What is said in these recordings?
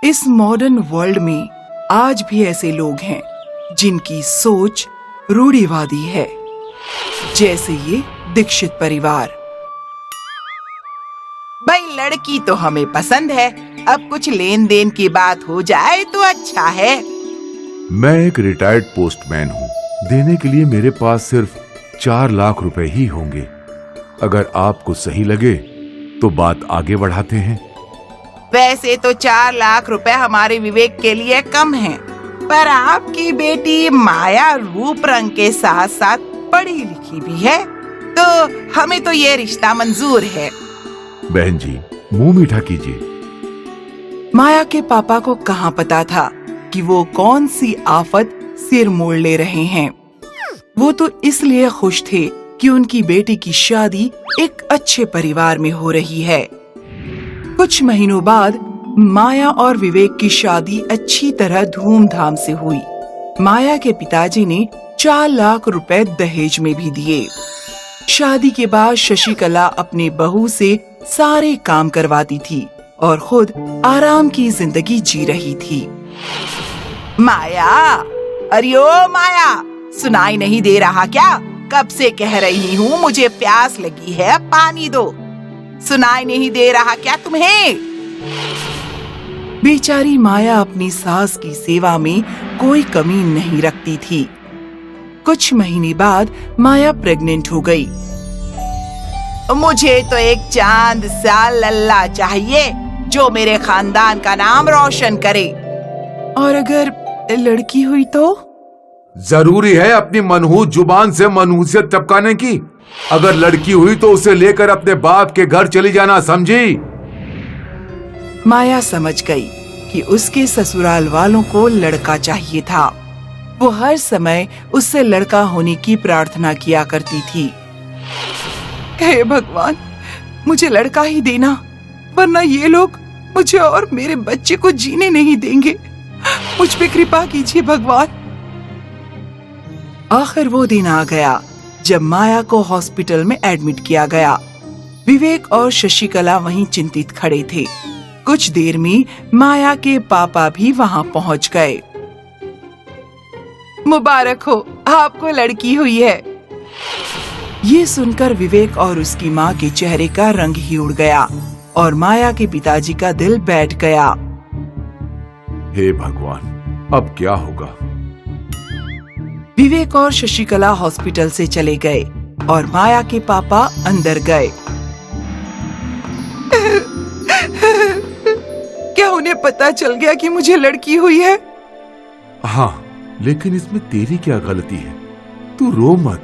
इस modern world में आज भी ऐसे लोग हैं जिनकी सोच रूढ़िवादी है, जैसे ये दीक्षित परिवार। भाई लड़की तो हमें पसंद है, अब कुछ लेन देन की बात हो जाए तो अच्छा है। मैं एक रिटायर्ड पोस्टमैन हूँ, देने के लिए मेरे पास सिर्फ 4 लाख रुपए ही होंगे। अगर आपको सही लगे तो बात आगे बढ़ाते हैं। वैसे तो 4 लाख रुपए हमारे विवेक के लिए कम हैं, पर आपकी बेटी माया रूप रंग के साथ साथ पढ़ी लिखी भी है, तो हमें तो ये रिश्ता मंजूर है। बहन जी, मुंह मीठा कीजिए। माया के पापा को कहाँ पता था कि वो कौन सी आफत सिर मोड़ ले रहे हैं। वो तो इसलिए खुश थे कि उनकी बेटी की शादी एक अच्छे परिवार में हो रही है। कुछ महीनों बाद माया और विवेक की शादी अच्छी तरह धूमधाम से हुई। माया के पिताजी ने 4 लाख रुपए दहेज में भी दिए। शादी के बाद शशिकला अपने बहू से सारे काम करवाती थी और खुद आराम की जिंदगी जी रही थी। माया, अरे ओ माया, सुनाई नहीं दे रहा क्या? कब से कह रही हूँ मुझे प्यास लगी है, पानी दो। सुनाई नहीं दे रहा क्या तुम्हें? बेचारी माया अपनी सास की सेवा में कोई कमी नहीं रखती थी। कुछ महीने बाद माया प्रेग्नेंट हो गई। मुझे तो एक चांद सा लल्ला चाहिए जो मेरे खानदान का नाम रोशन करे। और अगर लड़की हुई तो? जरूरी है अपनी मनहूस जुबान से मनहूसियत टपकाने की। अगर लड़की हुई तो उसे लेकर अपने बाप के घर चली जाना, समझी? माया समझ गई कि उसके ससुराल वालों को लड़का चाहिए था। वो हर समय उससे लड़का होने की प्रार्थना किया करती थी। हे भगवान, मुझे लड़का ही देना, वरना ये लोग मुझे और मेरे बच्चे को जीने नहीं देंगे। मुझ पे कृपा कीजिए भगवान। आखिर वो दिन आ गया जब माया को हॉस्पिटल में एडमिट किया गया। विवेक और शशिकला वहीं चिंतित खड़े थे। कुछ देर में माया के पापा भी वहां पहुंच गए। मुबारक हो, आपको लड़की हुई है। ये सुनकर विवेक और उसकी माँ के चेहरे का रंग ही उड़ गया और माया के पिताजी का दिल बैठ गया। हे भगवान, अब क्या होगा? विवेक और शशिकला हॉस्पिटल से चले गए और माया के पापा अंदर गए। क्या उन्हें पता चल गया कि मुझे लड़की हुई है? हाँ, लेकिन इसमें तेरी क्या गलती है? तू रो मत,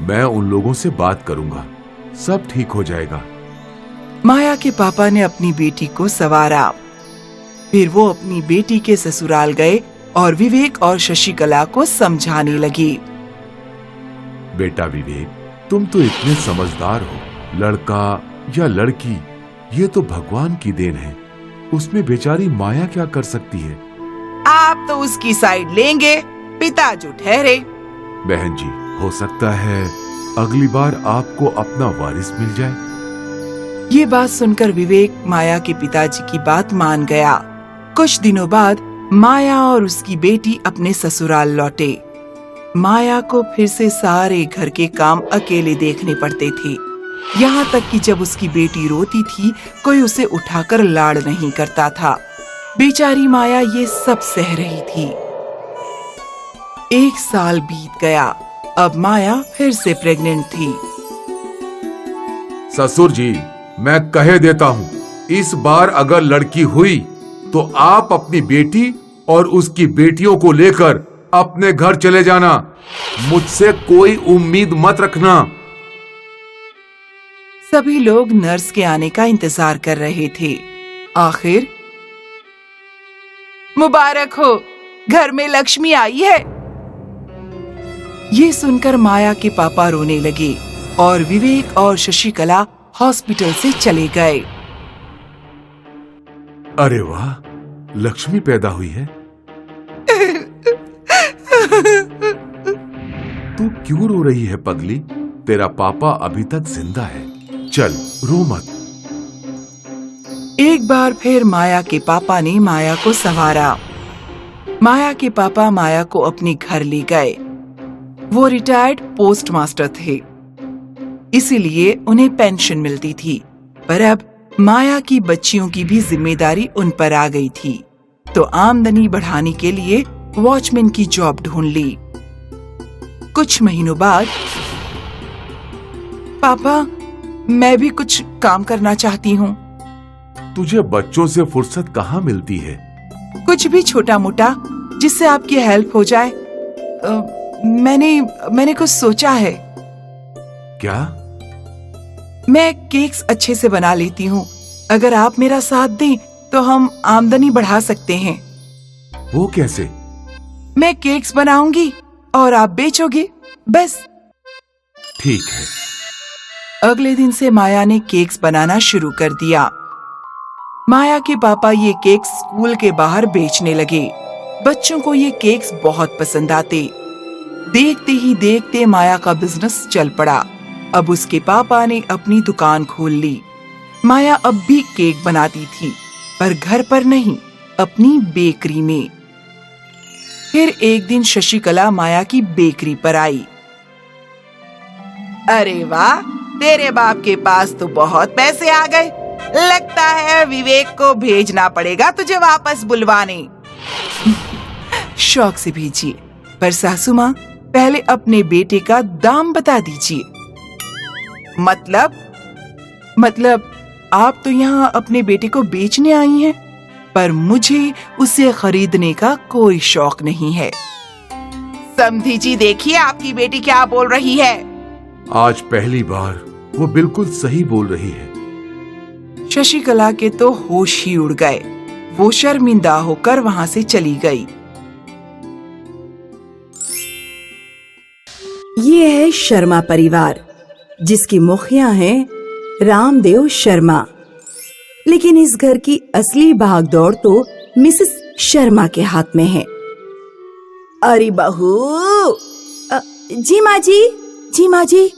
मैं उन लोगों से बात करूंगा, सब ठीक हो जाएगा। माया के पापा ने अपनी बेटी को संवारा। फिर वो अपनी बेटी के ससुराल गए और विवेक और शशिकला को समझाने लगे। बेटा विवेक, तुम तो इतने समझदार हो। लड़का या लड़की, ये तो भगवान की देन है। उसमें बेचारी माया क्या कर सकती है? आप तो उसकी साइड लेंगे, पिता जो ठहरे। बहन जी, हो सकता है अगली बार आपको अपना वारिस मिल जाए। ये बात सुनकर विवेक माया के पिताजी की बात मान गया। कुछ दिनों बाद माया और उसकी बेटी अपने ससुराल लौटे। माया को फिर से सारे घर के काम अकेले देखने पड़ते थे। यहाँ तक कि जब उसकी बेटी रोती थी, कोई उसे उठाकर लाड़ नहीं करता था। बेचारी माया ये सब सह रही थी। 1 साल बीत गया। अब माया फिर से प्रेग्नेंट थी। ससुर जी, मैं कहे देता हूँ, इस बार अगर लड़की हुई तो आप अपनी बेटी और उसकी बेटियों को लेकर अपने घर चले जाना। मुझसे कोई उम्मीद मत रखना। सभी लोग नर्स के आने का इंतजार कर रहे थे। आखिर मुबारक हो, घर में लक्ष्मी आई है। ये सुनकर माया के पापा रोने लगे और विवेक और शशिकला हॉस्पिटल से चले गए। अरे वाह, लक्ष्मी पैदा हुई है। तू क्यों रो रही है पगली? तेरा पापा अभी तक जिंदा है। चल, रो मत। एक बार फिर माया के पापा ने माया को संवारा। माया के पापा माया को अपने घर ले गए। वो रिटायर्ड पोस्ट मास्टर थे, इसीलिए उन्हें पेंशन मिलती थी। पर अब माया की बच्चियों की भी जिम्मेदारी उन पर आ गई थी, तो आमदनी बढ़ाने के लिए वॉचमैन की जॉब ढूंढ ली। कुछ महीनों बाद, पापा मैं भी कुछ काम करना चाहती हूँ। तुझे बच्चों से फुर्सत कहाँ मिलती है? कुछ भी छोटा मोटा जिससे आपकी हेल्प हो जाए। मैंने कुछ सोचा है। क्या? मैं केक्स अच्छे से बना लेती हूँ। अगर आप मेरा साथ दें तो हम आमदनी बढ़ा सकते हैं। वो कैसे? मैं केक्स बनाऊंगी और आप बेचोगे, बस। ठीक है। अगले दिन से माया ने केक्स बनाना शुरू कर दिया। माया के पापा ये केक्स स्कूल के बाहर बेचने लगे। बच्चों को ये केक्स बहुत पसंद आते। देखते ही देखते माया का बिजनेस चल पड़ा। अब उसके पापा ने अपनी दुकान खोल ली। माया अब भी केक बनाती थी, पर घर पर नहीं, अपनी बेकरी में। फिर एक दिन शशिकला माया की बेकरी पर आई। अरे वाह, तेरे बाप के पास तो बहुत पैसे आ गए। लगता है विवेक को भेजना पड़ेगा तुझे वापस बुलवाने। शौक से भेजिए, पर सासू माँ पहले अपने बेटे का दाम बता दीजिए। मतलब आप तो यहाँ अपने बेटे को बेचने आई हैं, पर मुझे उसे खरीदने का कोई शौक नहीं है। समधी जी, देखिए आपकी बेटी क्या बोल रही है। आज पहली बार वो बिल्कुल सही बोल रही है। शशिकला के तो होश ही उड़ गए। वो शर्मिंदा होकर वहाँ से चली गई। ये है शर्मा परिवार, जिसकी मुखिया हैं रामदेव शर्मा। लेकिन इस घर की असली भागदौड़ तो मिसेस शर्मा के हाथ में है। अरे बहू, जी माँ जी, जी माँ जी,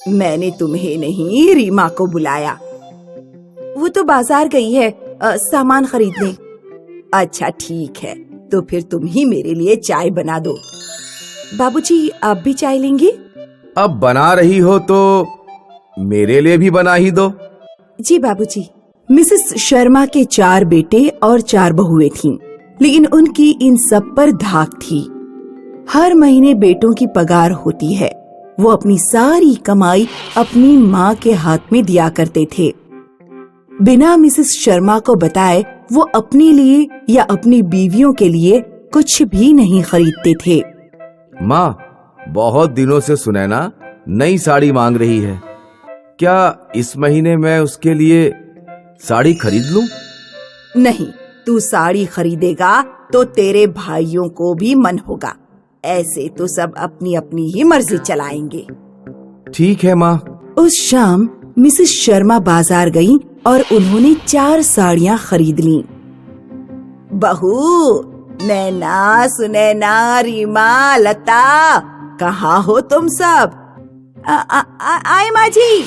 मैंने तुम्हें नहीं रीमा को बुलाया। वो तो बाजार गई है सामान खरीदने। अच्छा ठीक है, तो फिर तुम ही मेरे लिए चाय बना दो। बाबूजी, आप भी चाय लेंगे? अब बना रही हो तो मेरे लिए भी बना ही दो। जी बाबूजी। मिसेस शर्मा के 4 बेटे और 4 बहुएं थीं, लेकिन उनकी इन सब पर धाक थी। हर महीने बेटों की पगार होती है। वो अपनी सारी कमाई अपनी माँ के हाथ में दिया करते थे। बिना मिसेस शर्मा को बताए वो अपने लिए या अपनी बीवियों के लिए कुछ भी नहीं खरीदते थे। माँ, बहुत दिनों से सुनैना नई साड़ी मांग रही है। क्या इस महीने मैं उसके लिए साड़ी खरीद लूं? नहीं, तू साड़ी खरीदेगा तो तेरे भाइयों को भी मन होगा। ऐसे तो सब अपनी अपनी ही मर्जी चलाएंगे। ठीक है माँ। उस शाम मिसेस शर्मा बाजार गईं और उन्होंने 4 साड़ियाँ खरीद लीं। बहू, नैना, सुनैना, रीमा, लता, कहाँ हो तुम सब? आए माँ जी।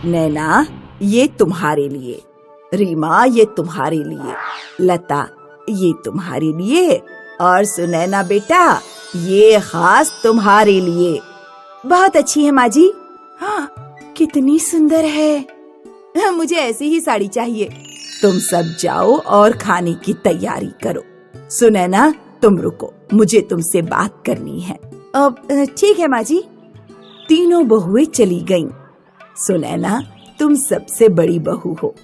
नैना, ये तुम्हारे लिए। रीमा, ये तुम्हारे लिए। लता, ये तुम्हारे लिए। और सुनैना बेटा, ये खास तुम्हारे लिए। बहुत अच्छी है माँ जी। हाँ, कितनी सुंदर है। मुझे ऐसी ही साड़ी चाहिए। तुम सब जाओ और खाने की तैयारी करो। सुनैना, तुम रुको, मुझे तुमसे बात करनी है। अब ठीक है माँ जी। तीनों बहुएं चली गईं। सुनैना, तुम सबसे बड़ी बहू हो।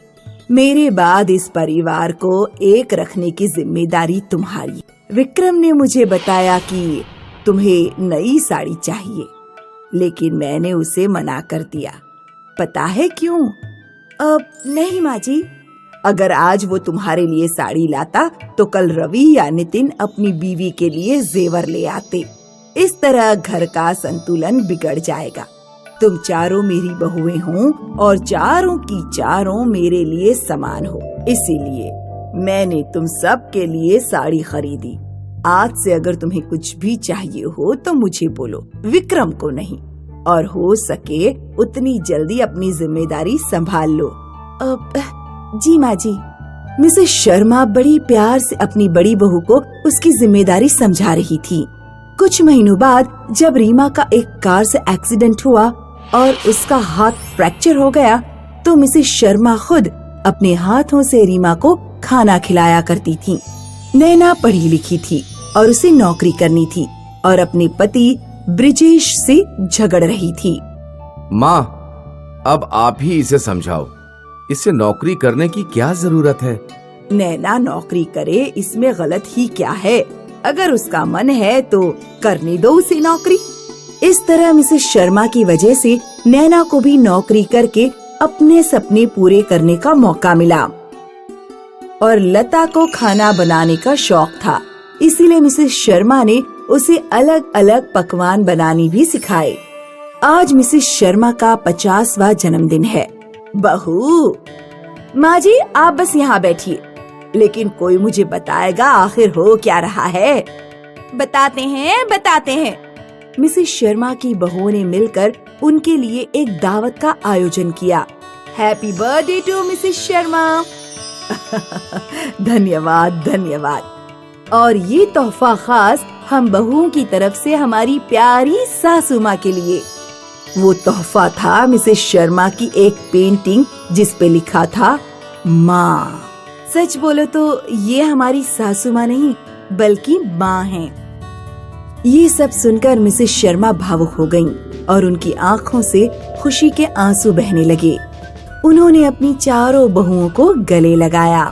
मेरे बाद इस परिवार को एक रखने की जिम्मेदारी तुम्हारी। विक्रम ने मुझे बताया कि तुम्हें नई साड़ी चाहिए, लेकिन मैंने उसे मना कर दिया। पता है क्यों? अब नहीं माँ जी। अगर आज वो तुम्हारे लिए साड़ी लाता तो कल रवि या नितिन अपनी बीवी के लिए जेवर ले आते। इस तरह घर का संतुलन बिगड़ जाएगा। तुम चारों मेरी बहुएं हो और चारों की चारों मेरे लिए समान हो, इसीलिए मैंने तुम सब के लिए साड़ी खरीदी। आज से अगर तुम्हें कुछ भी चाहिए हो तो मुझे बोलो, विक्रम को नहीं। और हो सके उतनी जल्दी अपनी जिम्मेदारी संभाल लो। जी माँ जी। मिसेस शर्मा बड़ी प्यार से अपनी बड़ी बहू को उसकी जिम्मेदारी समझा रही थी। कुछ महीनों बाद जब रीमा का एक कार से एक्सीडेंट हुआ और उसका हाथ फ्रैक्चर हो गया, तो मिसेस शर्मा खुद अपने हाथों से रीमा को खाना खिलाया करती थी। नैना पढ़ी लिखी थी और उसे नौकरी करनी थी और अपने पति ब्रिजेश से झगड़ रही थी। माँ, अब आप ही इसे समझाओ, इसे नौकरी करने की क्या जरूरत है? नैना नौकरी करे, इसमें गलत ही क्या है? अगर उसका मन है तो करने दो उसे नौकरी। इस तरह मिसेस शर्मा की वजह से नैना को भी नौकरी करके अपने सपने पूरे करने का मौका मिला। और लता को खाना बनाने का शौक था, इसीलिए मिसेस शर्मा ने उसे अलग अलग पकवान बनाने भी सिखाए। आज मिसेस शर्मा का 50वां जन्मदिन है। बहू, माँ जी आप बस यहाँ बैठिए, लेकिन कोई मुझे बताएगा आखिर हो क्या रहा है? बताते हैं। मिसेस शर्मा की बहुओं ने मिलकर उनके लिए एक दावत का आयोजन किया। Happy birthday to Mrs Sharma. धन्यवाद। और ये तोहफा खास हम बहुओं की तरफ से हमारी प्यारी सासू माँ के लिए। वो तोहफा था मिसेस शर्मा की एक पेंटिंग जिस पे लिखा था माँ। सच बोलो तो ये हमारी सासू माँ नहीं बल्कि माँ हैं। ये सब सुनकर मिसेस शर्मा भावुक हो गईं और उनकी आँखों से खुशी के आंसू बहने लगे। उन्होंने अपनी चारों बहुओं को गले लगाया।